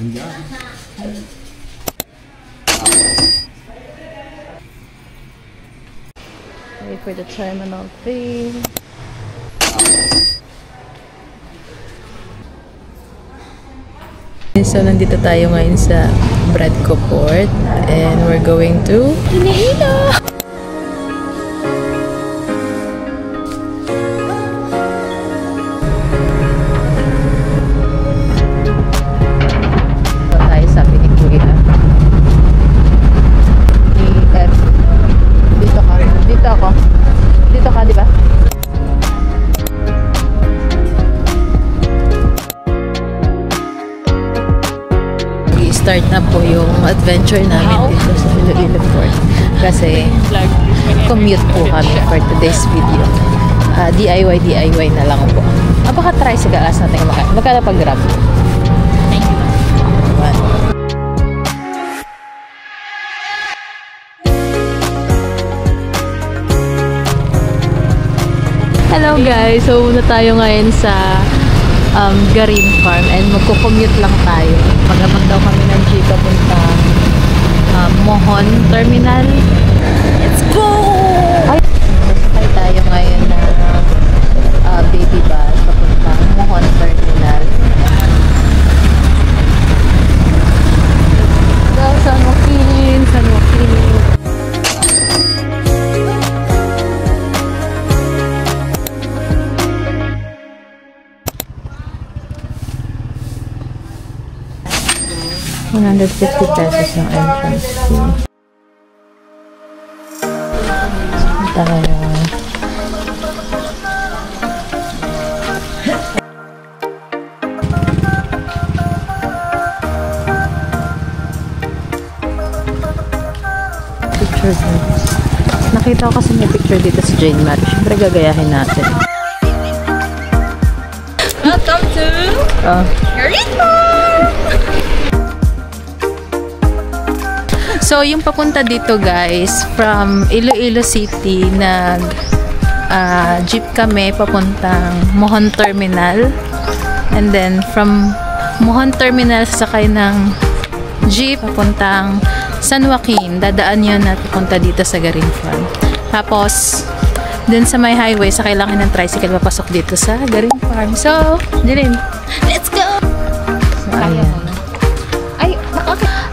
Wait for the terminal fee. So, nandito tayo ngayon sa Bradco Port and we're going to Iloilo! Tayo sabi ni Kuya. EF. Dito ka. Dito ako. Dito ka, di ba? Start na po yung adventure namin dito sa Iloilo Port kasi commute po kami for today's video. DIY na lang po. Baka tricycle as natin kumakain. Magkano pag grab? Thank you. Hello guys! So, una tayo ngayon sa Garin Farm and magko-commute lang tayo. Pagabang daw kami ng jeep papunta Mohon Terminal. Let's go! Ay, sakay tayo ngayon na baby bus papunta Mohon Terminal. Go, San Joaquin! San Joaquin! ₱150 yung entrance fee. Tara naman. Picture dito. Nakita ko kasi may picture dito sa Jane Mat. Siyempre gagayahin natin. Welcome to Garin Farm! So, yung papunta dito guys, from Iloilo City, jeep kami papuntang Mohon Terminal. And then, from Mohon Terminal, sasakay ng jeep papuntang San Joaquin. Dadaan yun at papunta dito sa Garin Farm. Tapos, dun sa may highway, sakay lang ng tricycle papasok dito sa Garin Farm. So, Jilin, let's go! So, ayan.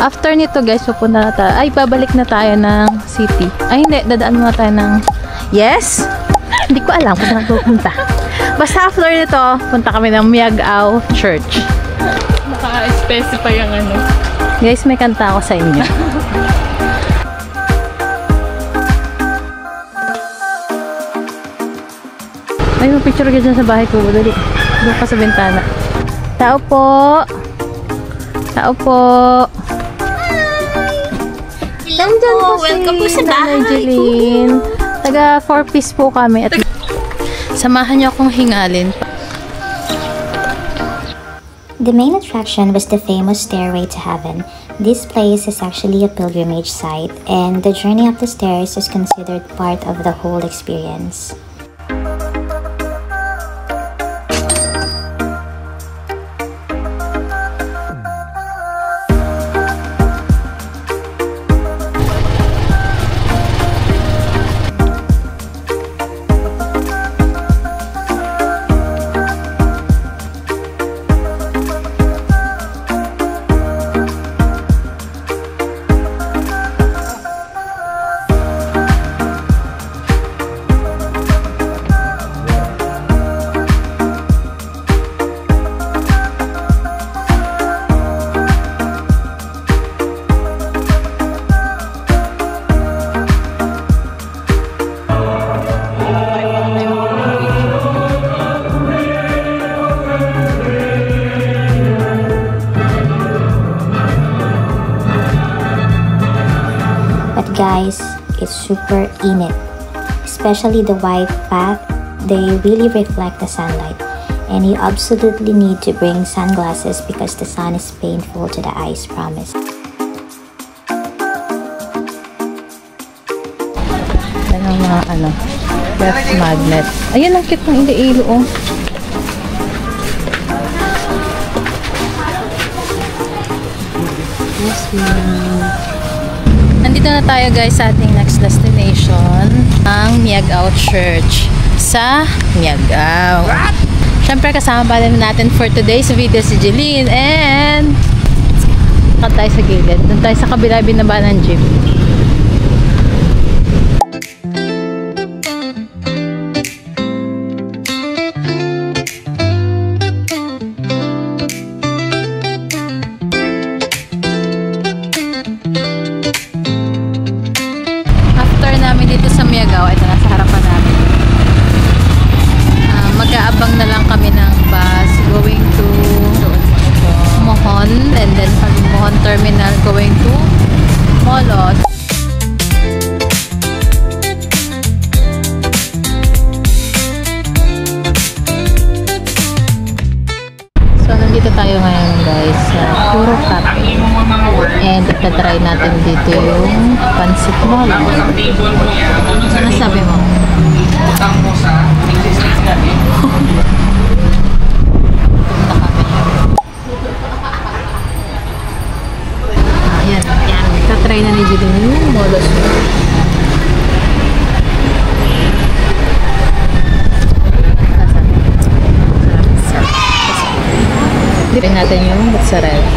After nito guys, pupunta na tayo. Ay, babalik na tayo ng city. Ay, hindi. Dadaan muna tayo ng... Yes? Hindi ko alam kung saan pupunta. Basta after nito, punta kami ng Miagao Church. Naka-specify ang ano. Guys, may kanta ako sa inyo. Ay, may picture ka dyan sa bahay ko. Dali. Doon ka sa bintana. Tao po! Tao po! Nandyan po welcome po sa bahay Jeline. Taga 4-piece po kami at samahan niyo akong hingalin. The main attraction was the famous Stairway to Heaven. This place is actually a pilgrimage site and the journey up the stairs is considered part of the whole experience. Guys, it's super init, especially the white path. They really reflect the sunlight and you absolutely need to bring sunglasses because the sun is painful to the eyes, promise. Yan ang mga left magnet. Ayan ang cute ng Iloilo, oh. Yes, nandito na tayo guys sa ating next destination, ang Miagao Church sa Miagao. Siyempre kasama pa rin natin for today's video si Jeline and tayo sa gilid. Doon tayo sa kabila binaba ng jeep. After namin dito sa Miagao, ito nasa harapan namin. Mag-aabang na lang kami ng bus going to Mohon, and then from Mohon Terminal going to Molos. So nandito tayo ngayon guys sa Puro Cafe, and itatry natin dito yung pancit Molos. Ano sabi mo? Utang mo sa existence natin. Yan. Tatry na ni Jeline yung Molos. Dipin natin yung mozzarella.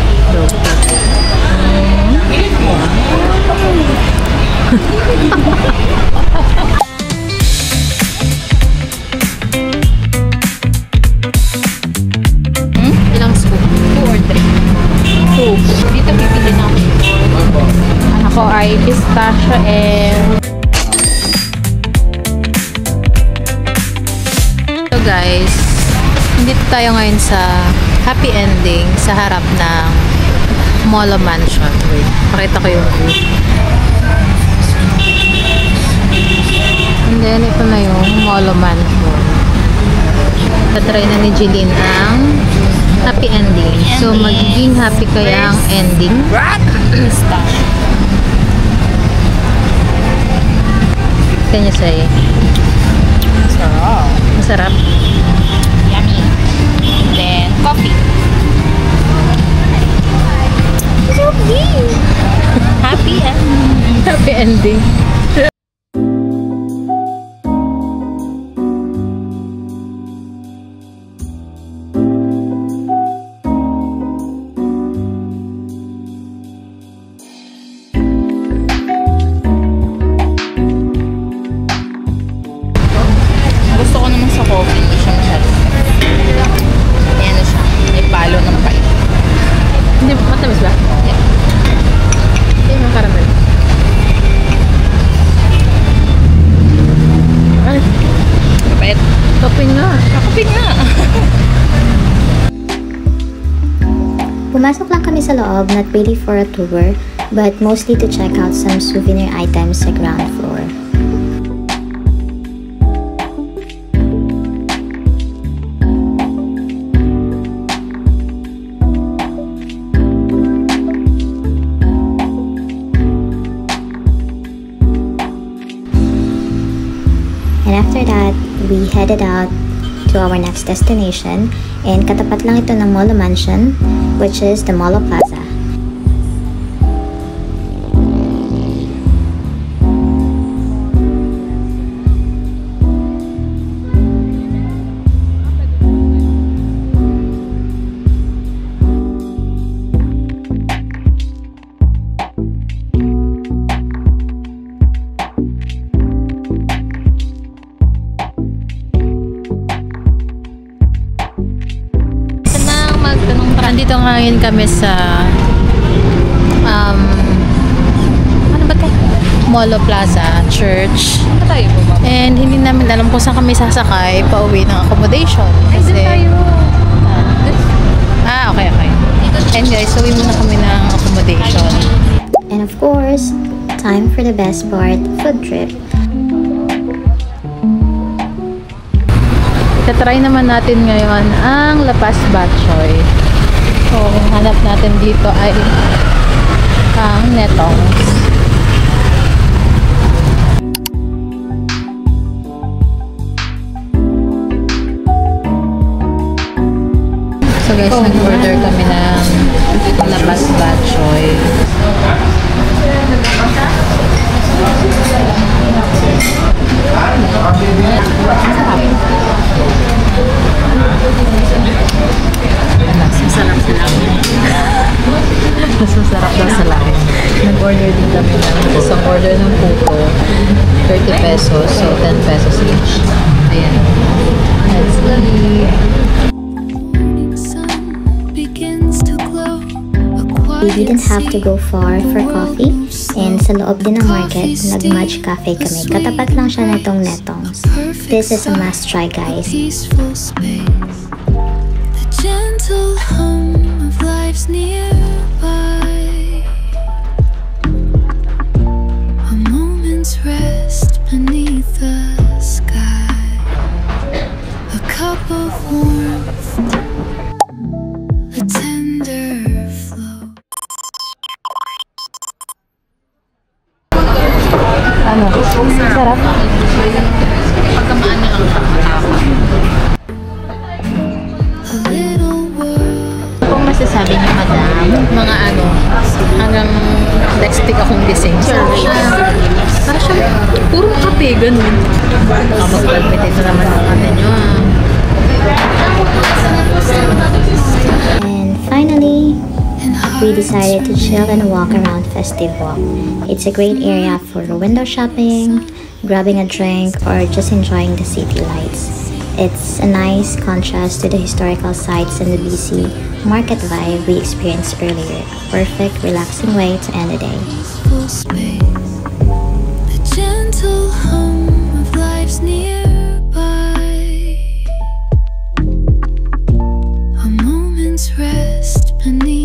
Ilang scoop? 2 or 3? 2. Dito pipili na ako. Ako ay pistachio and... So guys, dito tayo ngayon sa happy ending sa harap ng Molo Mansion. Wait, pakita ko yung view. And then, ito na yung Molo Mansion. Tatry na ni Jeline ang happy ending. So, magiging happy kaya ang ending? Can you say? Sarap. Masarap? Yummy. Then, coffee. Happy ending. Happy ending. Gusto ko naman sa coffee. Hindi siya masyado. Ayan na siya. May palo ng pipe. Hindi, matamis ba? Yeah. Hindi mo caramel. Ay, Kapit. topping nga. Kape nga. Pumasok lang kami sa loob, not really for a tour, but mostly to check out some souvenir items sa ground floor. And after that, we headed out to our next destination, and katapat lang ito ng Molo Mansion, which is the Molo Plaza. Nandito ngayon kami sa ano ba ito? Molo Plaza Church. Ano tayo bumaba? And hindi namin alam kung saan kami sasakay pa uwi ng accommodation. Ay, dun tayo. Okay. And guys, uwi muna kami ng accommodation. And of course, time for the best part, food trip. Itatry naman natin ngayon ang Lapas Batchoy. So, ang hanap natin dito ay ang Netongs. So guys, nag-order kami ng Lapas Batchoy. mas masarap daw sa langit. Nag-order din kami ng isang order ng puto. 30 pesos. So, 10 pesos each. Ayan. Let's eat. We didn't have to go far for coffee, and sa loob din ng market, nag-Mudge Cafe kami. Katapat lang siya nitong Netong's. This is a must try, guys. The gentle hum of life's nearby. A moment's rest beneath the sky. A cup of warmth. A tender flow. Ano? Sarap. Pagkamaan na lang siya. A little world. Kung masasabi niyo, madam, Mga ano, hanggang next week akong gising. Para siya, puro kape, ganun. mag-palpitate na naman ang ano nyo. And finally, we decided to chill and walk around Festive Walk. It's a great area for window shopping, grabbing a drink, or just enjoying the city lights. It's a nice contrast to the historical sites and the busy market vibe we experienced earlier. Perfect, relaxing way to end the day. Full space. The gentle hum of life's nearby. A moment's rest beneath